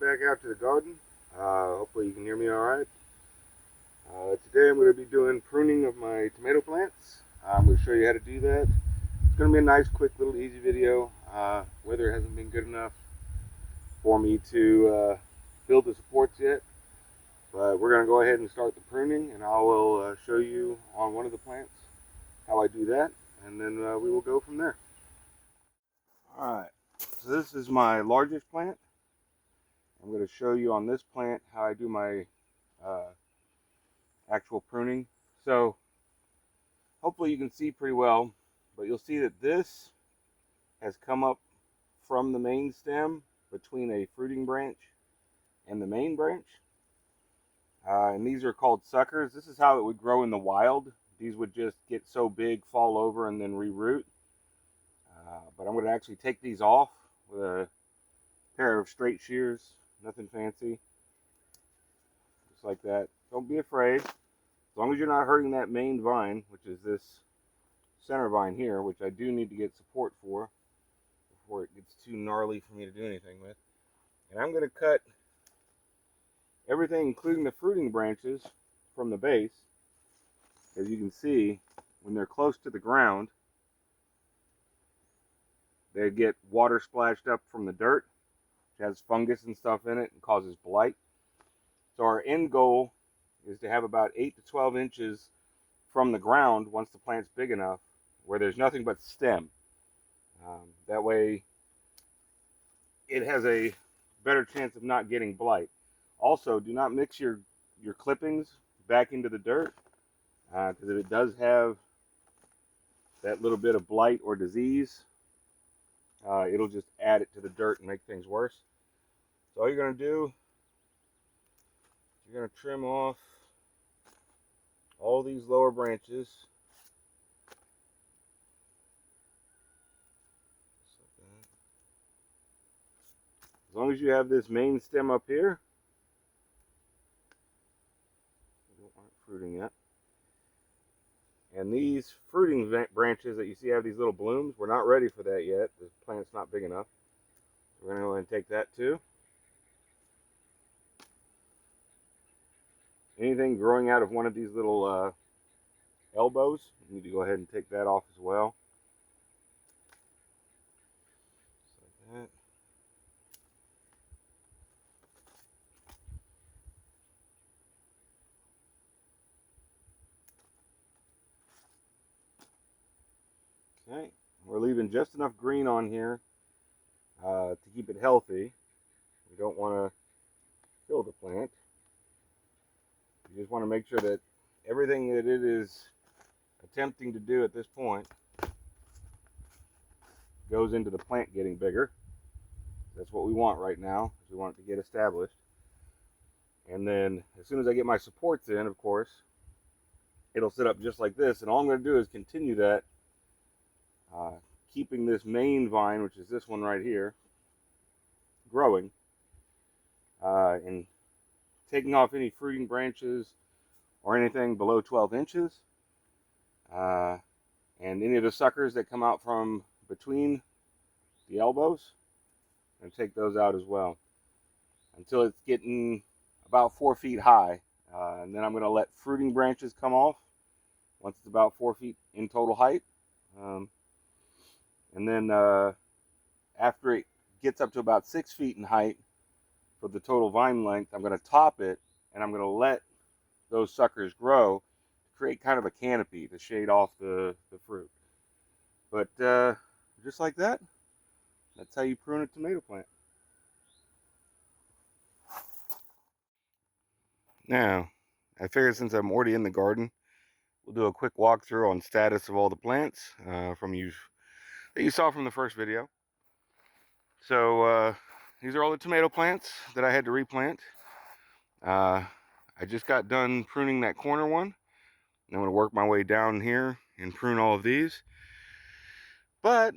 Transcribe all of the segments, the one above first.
back out to the garden. Hopefully you can hear me all right. Today I'm going to be doing pruning of my tomato plants. I'm going to show you how to do that. It's going to be a nice, quick, little easy video. Weather hasn't been good enough for me to build the supports yet, but we're going to go ahead and start the pruning, and I will show you on one of the plants how I do that, and then we will go from there. Alright, so this is my largest plant. I'm going to show you on this plant how I do my actual pruning. So hopefully you can see pretty well, but you'll see that this has come up from the main stem between a fruiting branch and the main branch. And these are called suckers. This is how it would grow in the wild. These would just get so big, fall over, and then reroot. But I'm going to actually take these off with a pair of straight shears, nothing fancy, just like that. Don't be afraid, as long as you're not hurting that main vine, which is this center vine here, which I do need to get support for before it gets too gnarly for me to do anything with. And I'm going to cut everything, including the fruiting branches, from the base. As you can see, when they're close to the ground, they get water splashed up from the dirt, which has fungus and stuff in it and causes blight. So our end goal is to have about 8 to 12 inches from the ground once the plant's big enough where there's nothing but stem. That way it has a better chance of not getting blight. Also, do not mix your clippings back into the dirt, because if it does have that little bit of blight or disease, it'll just add it to the dirt and make things worse. So all you're going to do, you're going to trim off all these lower branches. As long as you have this main stem up here, we aren't fruiting yet. And these fruiting branches that you see have these little blooms, we're not ready for that yet. The plant's not big enough. We're going to go ahead and take that too. Anything growing out of one of these little elbows, you need to go ahead and take that off as well. Just like that. Okay, we're leaving just enough green on here to keep it healthy. We don't want to kill the plant. You just want to make sure that everything that it is attempting to do at this point goes into the plant getting bigger. That's what we want right now, is we want it to get established. And then as soon as I get my supports in, of course, it'll sit up just like this. And all I'm going to do is continue that, keeping this main vine, which is this one right here, growing, and taking off any fruiting branches or anything below 12 inches, and any of the suckers that come out from between the elbows, and take those out as well until it's getting about 4 feet high, and then I'm going to let fruiting branches come off once it's about 4 feet in total height, and then after it gets up to about 6 feet in height for the total vine length, I'm going to top it, and I'm going to let those suckers grow to create kind of a canopy to shade off the fruit. But just like that, that's how you prune a tomato plant. Now, I figured since I'm already in the garden, we'll do a quick walkthrough on status of all the plants that you saw from the first video. So these are all the tomato plants that I had to replant. I just got done pruning that corner one. I'm going to work my way down here and prune all of these. But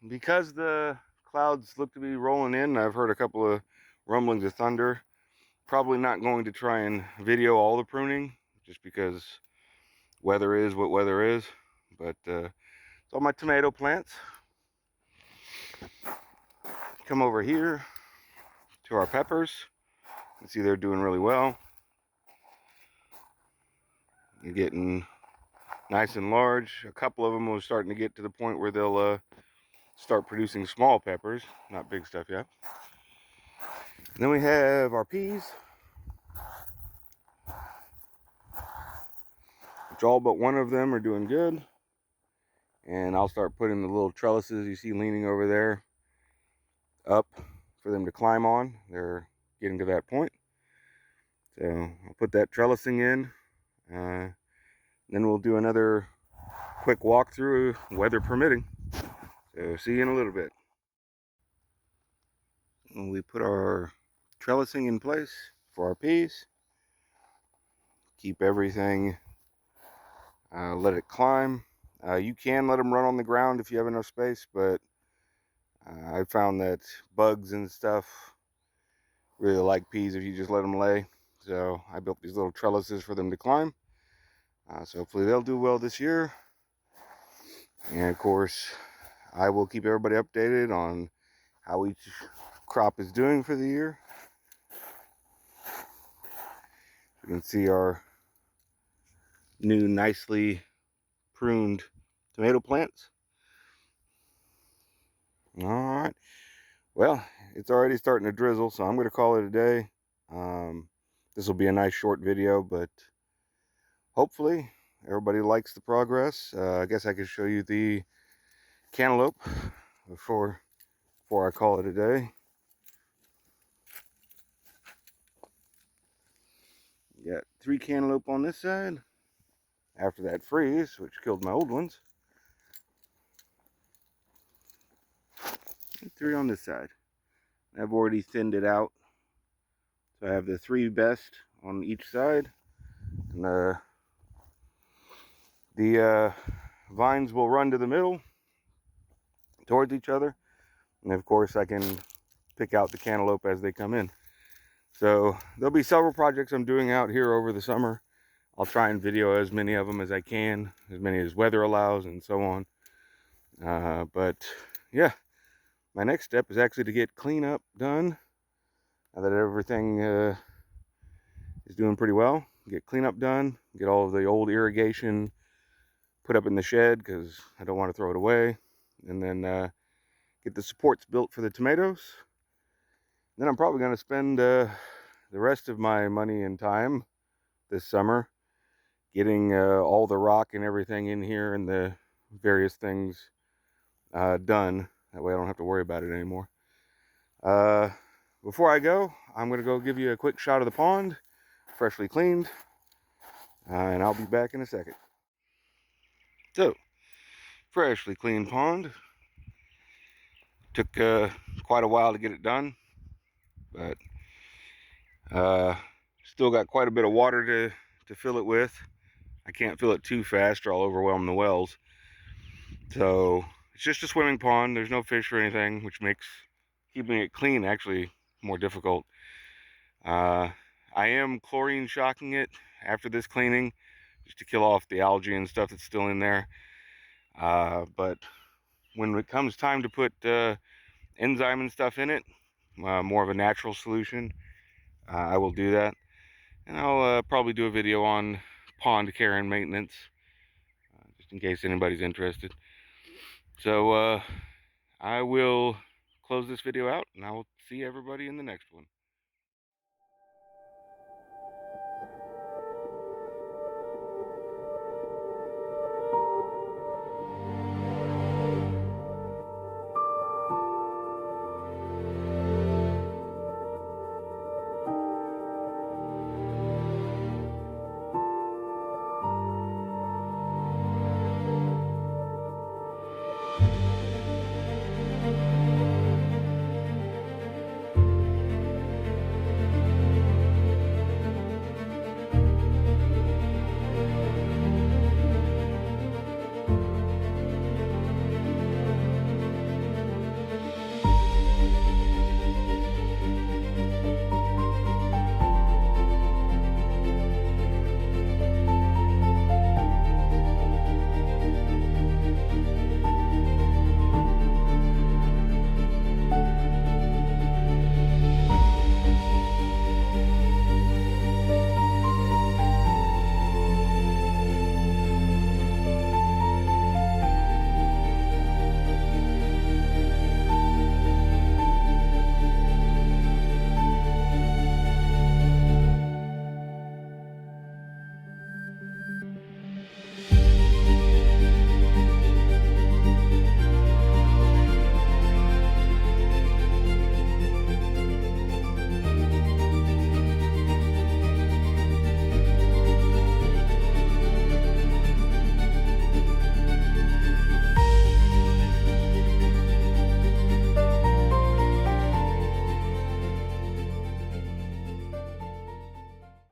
because the clouds look to be rolling in, I've heard a couple of rumblings of thunder. Probably not going to try and video all the pruning, just because weather is what weather is. But it's all my tomato plants. Come over here to our peppers. You can see they're doing really well. You're getting nice and large. A couple of them are starting to get to the point where they'll start producing small peppers, not big stuff yet. And then we have our peas, which all but one of them are doing good. And I'll start putting the little trellises you see leaning over there up for them to climb on. They're getting to that point. So I'll put that trellising in. Then we'll do another quick walkthrough, weather permitting. So see you in a little bit. We put our trellising in place for our peas. Keep everything, let it climb. You can let them run on the ground if you have enough space, but I found that bugs and stuff really like peas if you just let them lay. So I built these little trellises for them to climb. So hopefully they'll do well this year. And of course, I will keep everybody updated on how each crop is doing for the year. You can see our new nicely pruned tomato plants. All right. Well, it's already starting to drizzle, so I'm going to call it a day. This will be a nice short video, but hopefully everybody likes the progress. I guess I could show you the cantaloupe before I call it a day. Got 3 cantaloupe on this side after that freeze, which killed my old ones. And 3 on this side. I've already thinned it out. So I have the 3 best on each side. And the vines will run to the middle towards each other. And of course I can pick out the cantaloupe as they come in. So there'll be several projects I'm doing out here over the summer. I'll try and video as many of them as I can, as many as weather allows and so on. But yeah, my next step is actually to get cleanup done. Now that everything is doing pretty well, get cleanup done, get all of the old irrigation put up in the shed because I don't want to throw it away, and then get the supports built for the tomatoes. Then I'm probably going to spend the rest of my money and time this summer getting all the rock and everything in here and the various things done. That way I don't have to worry about it anymore. Before I go, I'm going to go give you a quick shot of the pond, freshly cleaned, and I'll be back in a second. So, freshly cleaned pond. Took quite a while to get it done, but still got quite a bit of water to fill it with. I can't fill it too fast or I'll overwhelm the wells. So it's just a swimming pond. There's no fish or anything, which makes keeping it clean actually more difficult. I am chlorine shocking it after this cleaning just to kill off the algae and stuff that's still in there. But when it comes time to put enzyme and stuff in it, more of a natural solution, I will do that. And I'll probably do a video on pond care and maintenance, just in case anybody's interested. So I will close this video out, and I will see everybody in the next one.